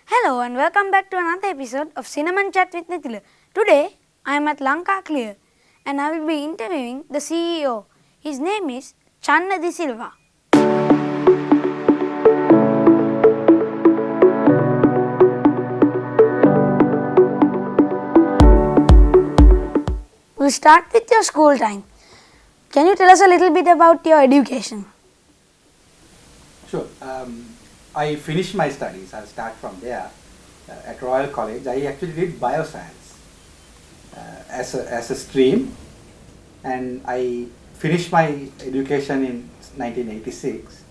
Hello and welcome back to another episode of Cinnamon Chat with Nithila. Today I am at Lanka Clear and I will be interviewing the CEO. His name is Channa De Silva. We'll start with your school time. Can you tell us a little bit about your education? Sure. I finished my studies. I'll start from there. At Royal College, I actually did bioscience as a stream, and I finished my education in 1986.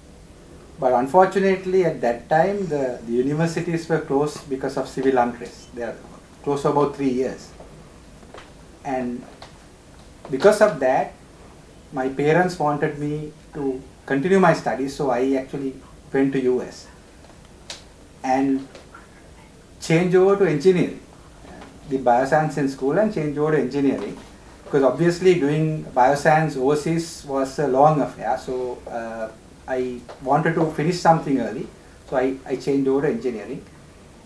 But unfortunately, at that time, the universities were closed because of civil unrest. They are closed for about 3 years. And because of that, my parents wanted me to continue my studies, so I actually went to US and changed over to engineering. Did bioscience in school and changed over to engineering, because obviously doing bioscience overseas was a long affair, so I wanted to finish something early, so I changed over to engineering,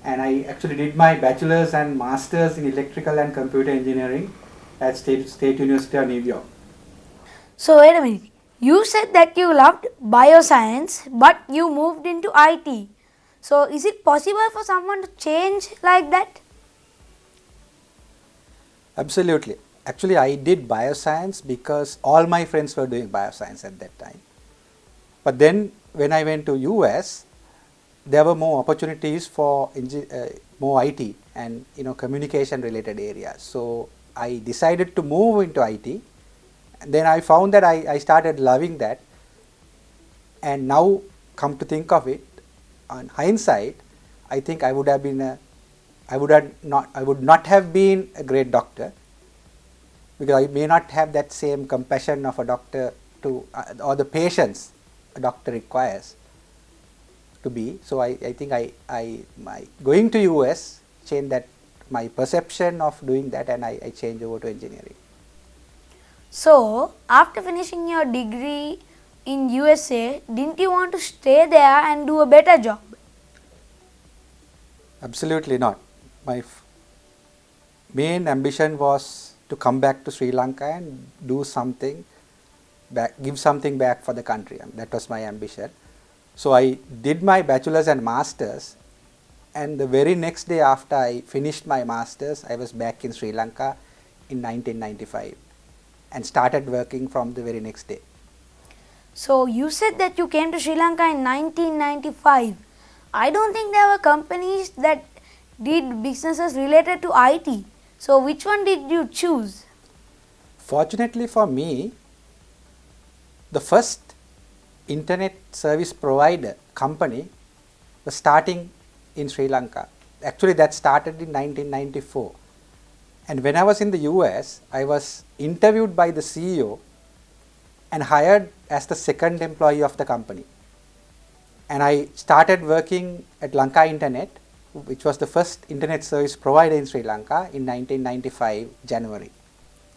and I actually did my bachelor's and master's in electrical and computer engineering at State University of New York. So wait a minute. You said that you loved bioscience but you moved into IT. So is it possible for someone to change like that? Absolutely. Actually, I did bioscience because all my friends were doing bioscience at that time. But then when I went to US, there were more opportunities for more IT and communication related areas. So I decided to move into IT. And then I found that I started loving that. And now, come to think of it, on hindsight, I think I would not have been a great doctor, because I may not have that same compassion of a doctor to or the patience a doctor requires to be. So I think my going to US changed that, my perception of doing that, and I changed over to engineering. So after finishing your degree in USA, didn't you want to stay there and do a better job? Absolutely not. My main ambition was to come back to Sri Lanka and do something back, give something back for the country. That was my ambition. So I did my bachelor's and master's, and the very next day after I finished my master's, I was back in Sri Lanka in 1995 and started working from the very next day. So you said that you came to Sri Lanka in 1995. I don't think there were companies that did businesses related to IT. So which one did you choose? Fortunately for me, the first internet service provider company was starting in Sri Lanka. Actually, that started in 1994. And when I was in the US, I was interviewed by the CEO and hired as the second employee of the company. And I started working at Lanka Internet, which was the first internet service provider in Sri Lanka, in 1995 January.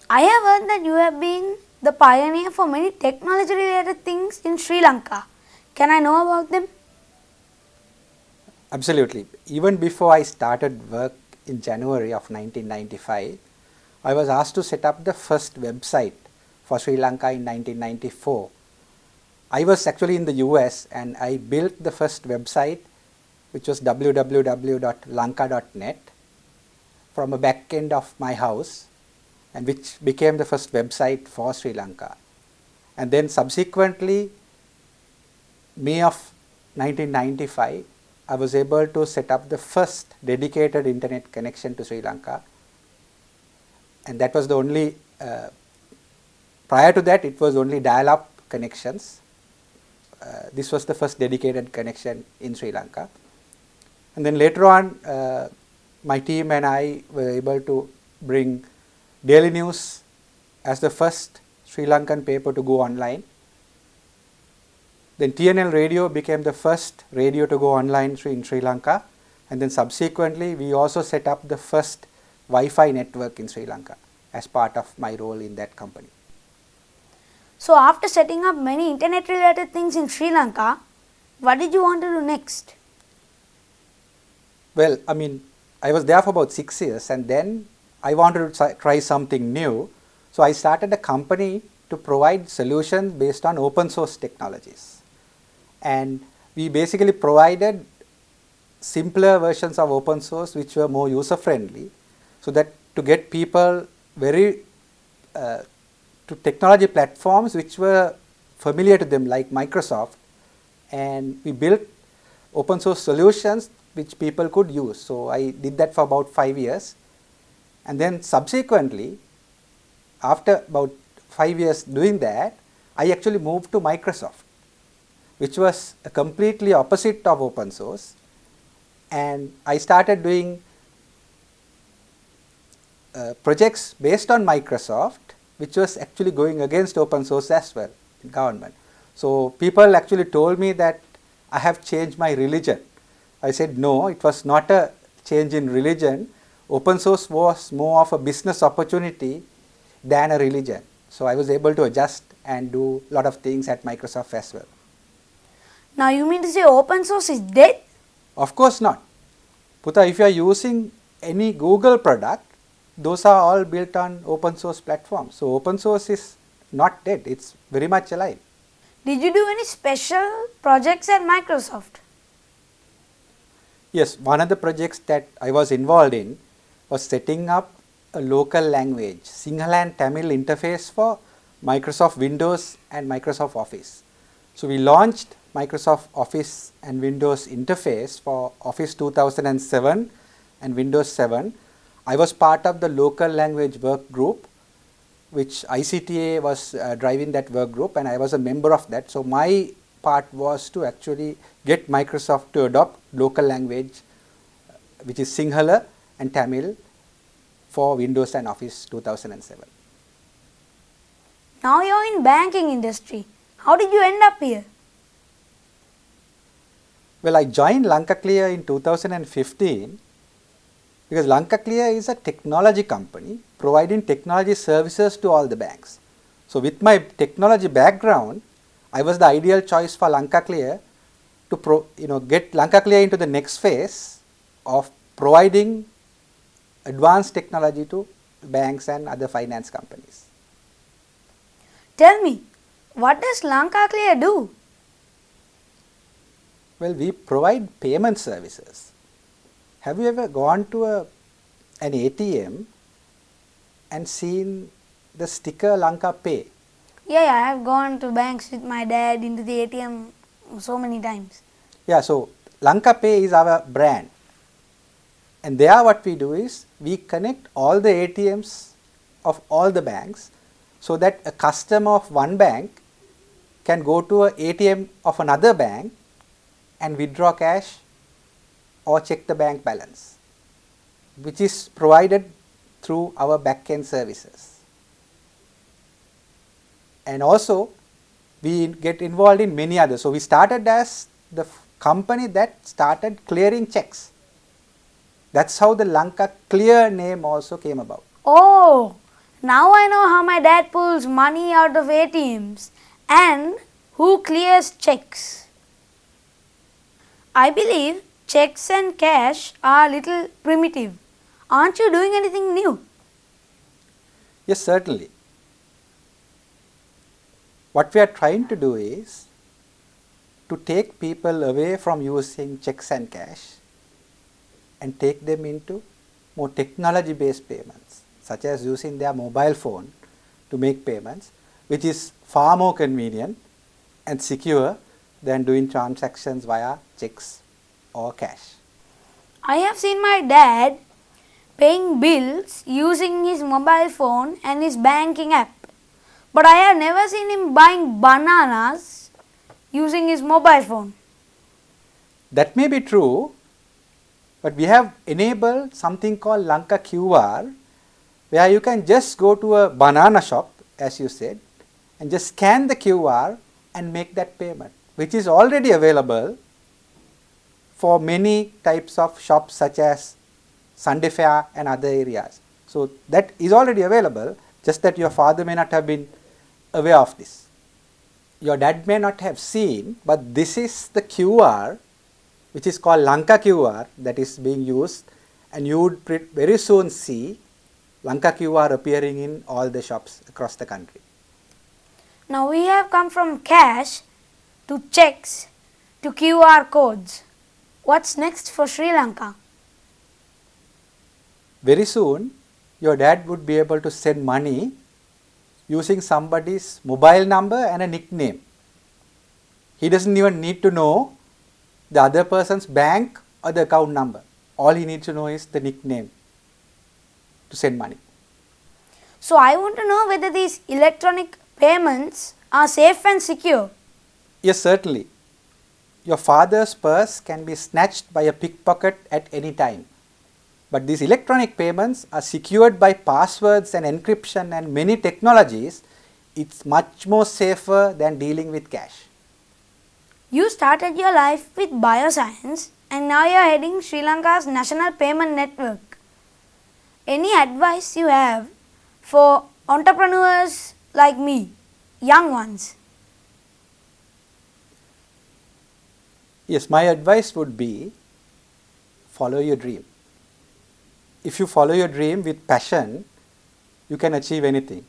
I have heard that you have been the pioneer for many technology related things in Sri Lanka. Can I know about them? Absolutely. Even before I started work in January of 1995, I was asked to set up the first website for Sri Lanka in 1994. I was actually in the US and I built the first website, which was www.lanka.net, from a back end of my house, and which became the first website for Sri Lanka. And then subsequently, May of 1995, I was able to set up the first dedicated internet connection to Sri Lanka, and that was the only, prior to that it was only dial-up connections. This was the first dedicated connection in Sri Lanka. And then later on, my team and I were able to bring Daily News as the first Sri Lankan paper to go online. Then TNL Radio became the first radio to go online in Sri Lanka, and then subsequently we also set up the first Wi-Fi network in Sri Lanka as part of my role in that company. So after setting up many internet related things in Sri Lanka, what did you want to do next? Well, I mean, I was there for about 6 years, and then I wanted to try something new. So I started a company to provide solutions based on open source technologies. And we basically provided simpler versions of open source which were more user friendly, so that to get people very to technology platforms which were familiar to them, like Microsoft, and we built open source solutions which people could use. So I did that for about 5 years, and then subsequently, after about 5 years doing that, I actually moved to Microsoft, which was a completely opposite of open source, and I started doing projects based on Microsoft, which was actually going against open source as well in government. So people actually told me that I have changed my religion. I said no, it was not a change in religion. Open source was more of a business opportunity than a religion. So I was able to adjust and do a lot of things at Microsoft as well. Now you mean to say open source is dead? Of course not. Putha, if you are using any Google product, those are all built on open source platforms. So open source is not dead, it's very much alive. Did you do any special projects at Microsoft? Yes, one of the projects that I was involved in was setting up a local language, Sinhala and Tamil interface for Microsoft Windows and Microsoft Office. So we launched Microsoft Office and Windows interface for Office 2007 and Windows 7. I was part of the local language work group, which ICTA was driving that work group, and I was a member of that. So my part was to actually get Microsoft to adopt local language, which is Sinhala and Tamil for Windows and Office 2007. Now you're in banking industry. How did you end up here? Well, I joined Lanka Clear in 2015 because Lanka Clear is a technology company providing technology services to all the banks. So with my technology background, I was the ideal choice for Lanka Clear to get Lanka Clear into the next phase of providing advanced technology to banks and other finance companies. Tell me, what does Lanka Clear do? Well, we provide payment services. Have you ever gone to an ATM and seen the sticker Lanka Pay? Yeah, I have gone to banks with my dad into the ATM so many times. Yeah, so Lanka Pay is our brand. And there what we do is we connect all the ATMs of all the banks so that a customer of one bank can go to an ATM of another bank and withdraw cash or check the bank balance, which is provided through our back-end services. And also we get involved in many others. So we started as the company that started clearing checks. That's how the Lanka Clear name also came about. Oh, now I know how my dad pulls money out of ATMs and who clears checks. I believe checks and cash are a little primitive. Aren't you doing anything new? Yes, certainly. What we are trying to do is to take people away from using checks and cash and take them into more technology based payments, such as using their mobile phone to make payments, which is far more convenient and secure than doing transactions via checks or cash. I have seen my dad paying bills using his mobile phone and his banking app. But I have never seen him buying bananas using his mobile phone. That may be true, but we have enabled something called Lanka QR, where you can just go to a banana shop, as you said, and just scan the QR and make that payment, which is already available for many types of shops such as Sunday Fair and other areas. So that is already available, just that your father may not have been aware of this. Your dad may not have seen, but this is the QR which is called Lanka QR, that is being used, and you would very soon see Lanka QR appearing in all the shops across the country. Now we have come from cash to checks to QR codes. What's next for Sri Lanka? Very soon, your dad would be able to send money using somebody's mobile number and a nickname. He doesn't even need to know the other person's bank or the account number. All he needs to know is the nickname to send money. So I want to know whether these electronic payments are safe and secure. Yes, certainly. Your father's purse can be snatched by a pickpocket at any time. But these electronic payments are secured by passwords and encryption and many technologies. It's much more safer than dealing with cash. You started your life with bioscience and now you are heading Sri Lanka's national payment network. Any advice you have for entrepreneurs like me, young ones? Yes, my advice would be follow your dream. If you follow your dream with passion, you can achieve anything.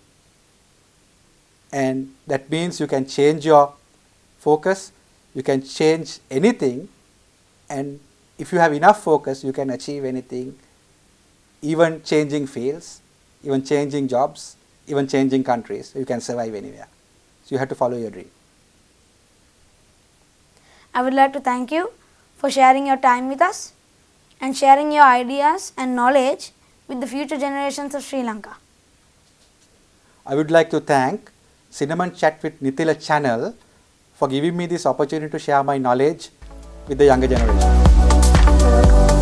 And that means you can change your focus, you can change anything, and if you have enough focus, you can achieve anything, even changing fields, even changing jobs, even changing countries. You can survive anywhere. So you have to follow your dream. I would like to thank you for sharing your time with us and sharing your ideas and knowledge with the future generations of Sri Lanka. I would like to thank Cinnamon Chat with Nithila channel for giving me this opportunity to share my knowledge with the younger generation.